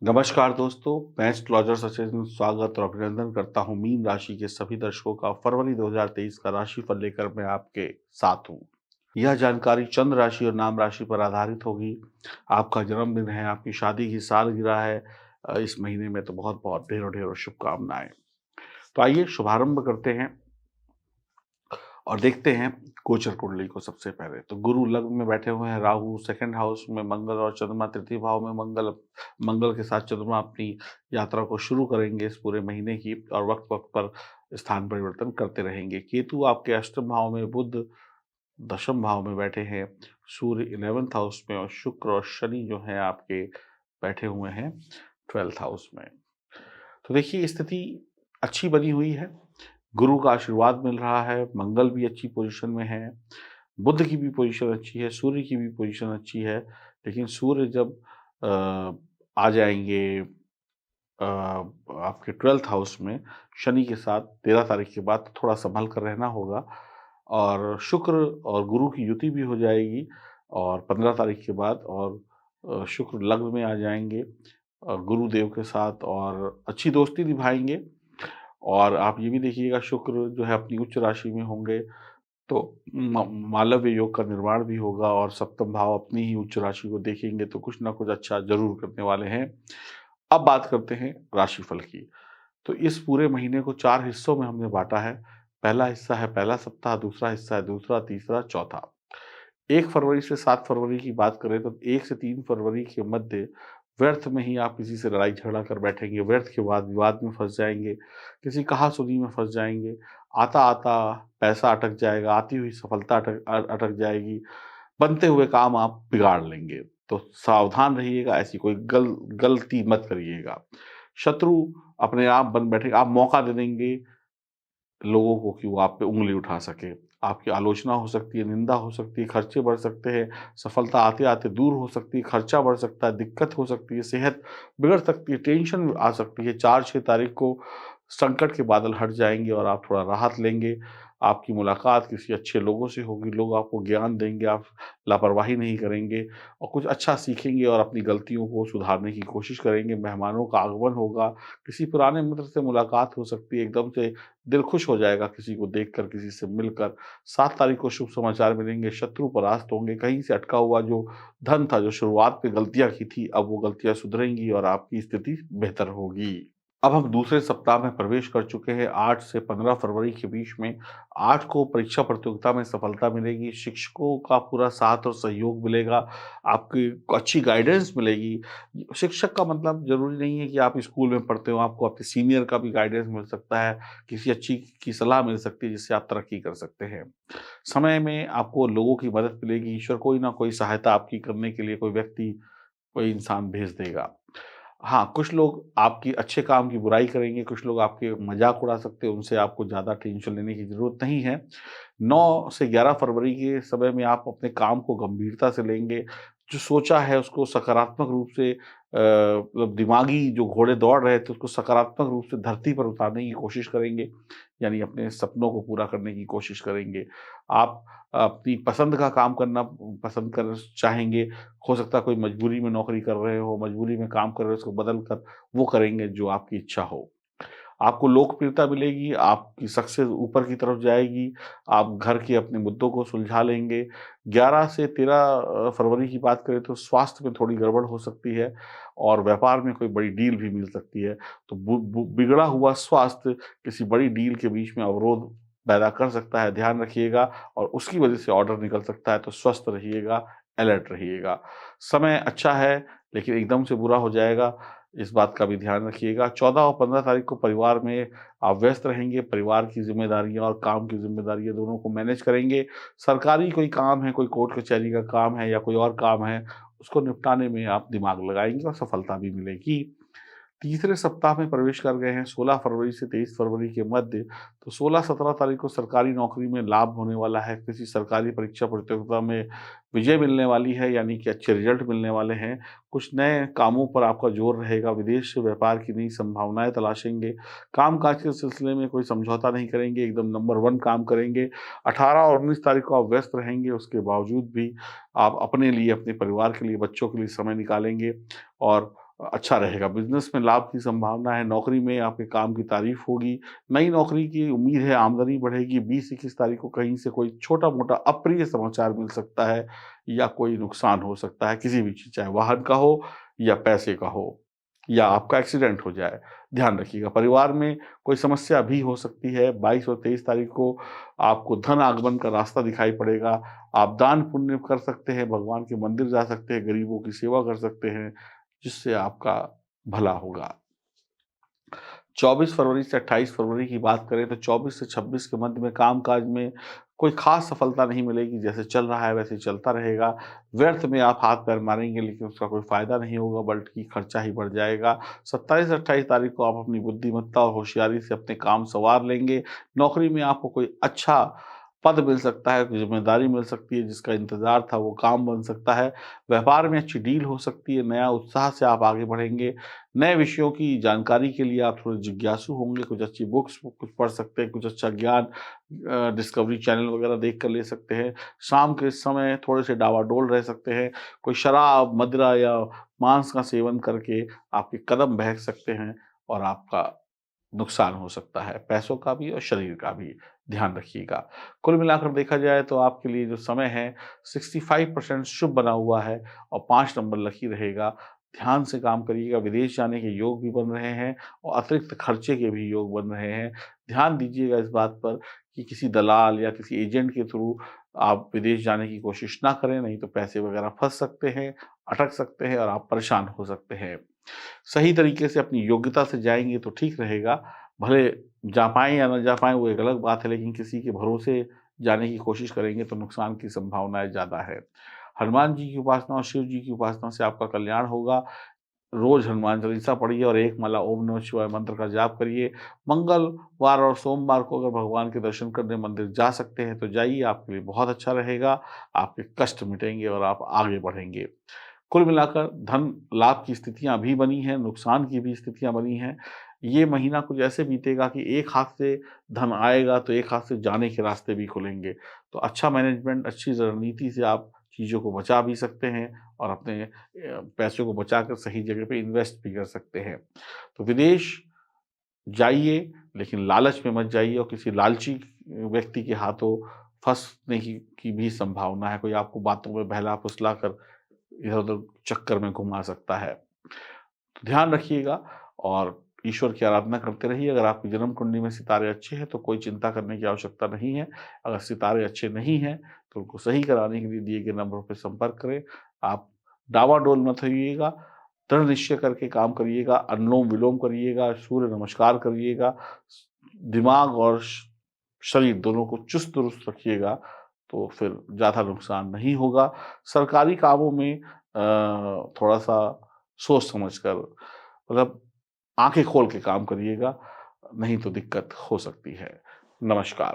नमस्कार दोस्तों, मैं एस्ट्रोलॉजर सचिन स्वागत और अभिनंदन करता हूँ मीन राशि के सभी दर्शकों का। फरवरी 2023 का राशिफल लेकर मैं आपके साथ हूँ। यह जानकारी चंद्र राशि और नाम राशि पर आधारित होगी। आपका जन्मदिन है, आपकी शादी की सालगिरह है। इस महीने में तो बहुत-बहुत ढेरों-ढेरों शुभकामनाएँ। तो आइए शुभारंभ करते हैं और देखते हैं गोचर कुंडली को। सबसे पहले तो गुरु लग्न में बैठे हुए हैं, राहु सेकंड हाउस में, मंगल और चंद्रमा तृतीय भाव में। मंगल मंगल के साथ चंद्रमा अपनी यात्रा को शुरू करेंगे इस पूरे महीने की और वक्त वक्त पर स्थान परिवर्तन करते रहेंगे। केतु आपके अष्टम भाव में, बुध दशम भाव में बैठे हैं, सूर्य 11th हाउस में और शुक्र और शनि जो है आपके बैठे हुए हैं 12th हाउस में। तो देखिए स्थिति अच्छी बनी हुई है। गुरु का आशीर्वाद मिल रहा है, मंगल भी अच्छी पोजीशन में है, बुध की भी पोजीशन अच्छी है, सूर्य की भी पोजीशन अच्छी है। लेकिन सूर्य जब आ जाएँगे आपके 12th हाउस में शनि के साथ 13 तारीख के बाद, तो थोड़ा सँभल कर रहना होगा। और शुक्र और गुरु की युति भी हो जाएगी और 15 तारीख के बाद। और शुक्र लग्न में आ जाएँगे गुरुदेव के साथ और अच्छी दोस्ती निभाएँगे। और आप ये भी देखिएगा शुक्र जो है अपनी उच्च राशि में होंगे, तो मालव्य योग का निर्माण भी होगा और सप्तम भाव अपनी ही उच्च राशि को देखेंगे, तो कुछ ना कुछ अच्छा ज़रूर करने वाले हैं। अब बात करते हैं राशिफल की। तो इस पूरे महीने को 4 हिस्सों में हमने बाँटा है। पहला हिस्सा है पहला सप्ताह, दूसरा हिस्सा है दूसरा, तीसरा, चौथा। 1 फरवरी से 7 फरवरी की बात करें तो 1 से 3 फरवरी के मध्य व्यर्थ में ही आप किसी से लड़ाई झगड़ा कर बैठेंगे, व्यर्थ के वाद विवाद में फँस जाएँगे, किसी कहा-सुनी में फँस जाएँगे, आता-आता पैसा अटक जाएगा, आती हुई सफलता अटक जाएगी, बनते हुए काम आप बिगाड़ लेंगे। तो सावधान रहिएगा, ऐसी कोई गलती मत करिएगा। शत्रु अपने आप बन बैठेगा, आप मौका दे देंगे लोगों को कि वो आप पे उँगली उठा सकें। आपकी आलोचना हो सकती है, निंदा हो सकती है, खर्चे बढ़ सकते हैं, सफलता आते-आते दूर हो सकती है, खर्चा बढ़ सकता है, दिक्कत हो सकती है, सेहत बिगड़ सकती है, टेंशन आ सकती है। 4-6 तारीख को संकट के बादल हट जाएँगे और आप थोड़ा राहत लेंगे। आपकी मुलाकात किसी अच्छे लोगों से होगी, लोग आपको ज्ञान देंगे, आप लापरवाही नहीं करेंगे और कुछ अच्छा सीखेंगे और अपनी गलतियों को सुधारने की कोशिश करेंगे। मेहमानों का आगमन होगा, किसी पुराने मित्र से मुलाकात हो सकती है, एकदम से दिल खुश हो जाएगा किसी को देखकर, किसी से मिलकर। 7 तारीख को शुभ समाचार मिलेंगे, शत्रु परास्त होंगे, कहीं से अटका हुआ जो धन था, जो शुरुआत में गलतियाँ की थी, अब वो गलतियाँ सुधरेंगी और आपकी स्थिति बेहतर होगी। अब हम दूसरे सप्ताह में प्रवेश कर चुके हैं। 8 से 15 फरवरी के बीच में 8 को परीक्षा प्रतियोगिता में सफलता मिलेगी, शिक्षकों का पूरा साथ और सहयोग मिलेगा, आपकी अच्छी गाइडेंस मिलेगी। शिक्षक का मतलब ज़रूरी नहीं है कि आप स्कूल में पढ़ते हो, आपको आपके सीनियर का भी गाइडेंस मिल सकता है, किसी अच्छी की सलाह मिल सकती है जिससे आप तरक्की कर सकते हैं। समय में आपको लोगों की मदद मिलेगी, ईश्वर कोई ना कोई सहायता आपकी करने के लिए कोई व्यक्ति, कोई इंसान भेज देगा। हाँ, कुछ लोग आपकी अच्छे काम की बुराई करेंगे, कुछ लोग आपके मज़ाक उड़ा सकते हैं, उनसे आपको ज़्यादा टेंशन लेने की ज़रूरत नहीं है। 9 से 11 फरवरी के समय में आप अपने काम को गंभीरता से लेंगे, जो सोचा है उसको सकारात्मक रूप से मतलब दिमागी जो घोड़े दौड़ रहे थे, उसको सकारात्मक रूप से धरती पर उतारने की कोशिश करेंगे, यानी अपने सपनों को पूरा करने की कोशिश करेंगे। आप अपनी पसंद का काम करना पसंद कर चाहेंगे। हो सकता है कोई मजबूरी में नौकरी कर रहे हो, मजबूरी में काम कर रहे हो, उसको बदल कर वो करेंगे जो आपकी इच्छा हो। आपको लोकप्रियता मिलेगी, आपकी सक्सेस ऊपर की तरफ जाएगी, आप घर के अपने मुद्दों को सुलझा लेंगे। 11 से 13 फरवरी की बात करें तो स्वास्थ्य में थोड़ी गड़बड़ हो सकती है और व्यापार में कोई बड़ी डील भी मिल सकती है। तो बु बु बिगड़ा हुआ स्वास्थ्य किसी बड़ी डील के बीच में अवरोध पैदा कर सकता है, ध्यान रखिएगा और उसकी वजह से ऑर्डर निकल सकता है, तो स्वस्थ रहिएगा, अलर्ट रहिएगा। समय अच्छा है, लेकिन एकदम से बुरा हो जाएगा, इस बात का भी ध्यान रखिएगा। 14 और 15 तारीख को परिवार में आप व्यस्त रहेंगे, परिवार की ज़िम्मेदारियाँ और काम की ज़िम्मेदारियाँ दोनों को मैनेज करेंगे। सरकारी कोई काम है, कोई कोर्ट कचहरी का काम है या कोई और काम है, उसको निपटाने में आप दिमाग लगाएँगे और सफलता भी मिलेगी। तीसरे सप्ताह में प्रवेश कर गए हैं 16 फरवरी से 23 फरवरी के मध्य। तो 16-17 तारीख को सरकारी नौकरी में लाभ होने वाला है, किसी सरकारी परीक्षा प्रतियोगिता में विजय मिलने वाली है, यानी कि अच्छे रिजल्ट मिलने वाले हैं। कुछ नए कामों पर आपका जोर रहेगा, विदेश से व्यापार की नई संभावनाएँ तलाशेंगे, काम-काज के सिलसिले में कोई समझौता नहीं करेंगे, एकदम नंबर 1 काम करेंगे। 18 और 19 तारीख को आप व्यस्त रहेंगे, उसके बावजूद भी आप अपने लिए, अपने परिवार के लिए, बच्चों के लिए समय निकालेंगे और अच्छा रहेगा। बिज़नेस में लाभ की संभावना है, नौकरी में आपके काम की तारीफ़ होगी, नई नौकरी की उम्मीद है, आमदनी बढ़ेगी। 20-21 तारीख को कहीं से कोई छोटा-मोटा अप्रिय समाचार मिल सकता है या कोई नुकसान हो सकता है, किसी भी चीज़, चाहे वाहन का हो या पैसे का हो या आपका एक्सीडेंट हो जाए। ध्यान रखिएगा। परिवार में कोई समस्या भी हो सकती है। 22 और 23 तारीख को आपको धन आगमन का रास्ता दिखाई पड़ेगा। आप दान पुण्य कर सकते हैं, भगवान के मंदिर जा सकते हैं, गरीबों की सेवा कर सकते हैं, जिससे आपका भला होगा। 24 फरवरी से 28 फरवरी की बात करें तो 24 से 26 के मध्य में काम-काज में कोई ख़ास सफलता नहीं मिलेगी, जैसे चल रहा है वैसे ही चलता रहेगा। व्यर्थ में आप हाथ-पैर मारेंगे लेकिन उसका कोई फ़ायदा नहीं होगा, बल्कि खर्चा ही बढ़ जाएगा। 27-28 तारीख को आप अपनी बुद्धिमत्ता और होशियारी से अपने काम सँवार लेंगे। नौकरी में आपको कोई अच्छा पद मिल सकता है, ज़िम्मेदारी मिल सकती है, जिसका इंतज़ार था वो काम बन सकता है। व्यापार में अच्छी डील हो सकती है, नया उत्साह से आप आगे बढ़ेंगे। नए विषयों की जानकारी के लिए आप थोड़े जिज्ञासु होंगे, कुछ अच्छी बुक्स कुछ पढ़ सकते हैं, कुछ अच्छा ज्ञान डिस्कवरी चैनल वगैरह देख कर ले सकते हैं। शाम के समय थोड़े से डावाडोल रह सकते हैं, कोई शराब, मदिरा या मांस का सेवन करके आपके कदम बहक सकते हैं और आपका नुकसान हो सकता है, पैसों का भी और शरीर का भी। ध्यान रखिएगा। कुल मिलाकर देखा जाए तो आपके लिए जो समय है 65% शुभ बना हुआ है और 5 नंबर लकी रहेगा। ध्यान से काम करिएगा, विदेश जाने के योग भी बन रहे हैं और अतिरिक्त खर्चे के भी योग बन रहे हैं। ध्यान दीजिएगा इस बात पर कि किसी दलाल या किसी एजेंट के थ्रू आप विदेश जाने की कोशिश ना करें, नहीं तो पैसे वगैरह फँस सकते हैं, अटक सकते हैं और आप परेशान हो सकते हैं। सही तरीके से अपनी योग्यता से जाएँगे तो ठीक रहेगा, भले जा पाएँ या ना जा पाएँ वो एक अलग बात है, लेकिन किसी के भरोसे जाने की कोशिश करेंगे तो नुकसान की संभावनाएँ ज़्यादा है। हनुमान जी की उपासना और शिव जी की उपासना से आपका कल्याण होगा। रोज़ हनुमान चालीसा पढ़िए और एक माला ओम नमः शिवाय मंत्र का जाप करिए। मंगलवार और सोमवार को अगर भगवान के दर्शन करने मंदिर जा सकते हैं तो जाइए, आपके लिए बहुत अच्छा रहेगा। आपके कष्ट मिटेंगे और आप आगे बढ़ेंगे। कुल मिलाकर धन लाभ की स्थितियाँ भी बनी हैं, नुकसान की भी स्थितियाँ बनी हैं। ये महीना कुछ ऐसे बीतेगा कि एक हाथ से धन आएगा तो एक हाथ से जाने के रास्ते भी खुलेंगे। तो अच्छा मैनेजमेंट, अच्छी रणनीति से आप चीज़ों को बचा भी सकते हैं और अपने पैसों को बचाकर सही जगह पे इन्वेस्ट भी कर सकते हैं। तो विदेश जाइए, लेकिन लालच में मत जाइए और किसी लालची व्यक्ति के हाथों फँसने की भी संभावना है। कोई आपको बातों में बहला-फुसला कर इधर-उधर चक्कर में घुमा सकता है। तो ध्यान रखिएगा और ईश्वर की आराधना करते रहिए। अगर आपकी जन्म कुंडली में सितारे अच्छे हैं तो कोई चिंता करने की आवश्यकता नहीं है। अगर सितारे अच्छे नहीं हैं तो उनको सही कराने के लिए दिए गए नंबरों पे संपर्क करें। आप डावाडोल मत होइएगा, दृढ़ निश्चय करके काम करिएगा, अनुलोम-विलोम करिएगा, सूर्य नमस्कार करिएगा, दिमाग और शरीर दोनों को चुस्त-दुरुस्त रखिएगा, तो फिर ज़्यादा नुकसान नहीं होगा। सरकारी कामों में थोड़ा-सा सोच समझ कर, मतलब आँखें खोल के काम करिएगा, नहीं तो दिक्कत हो सकती है। नमस्कार।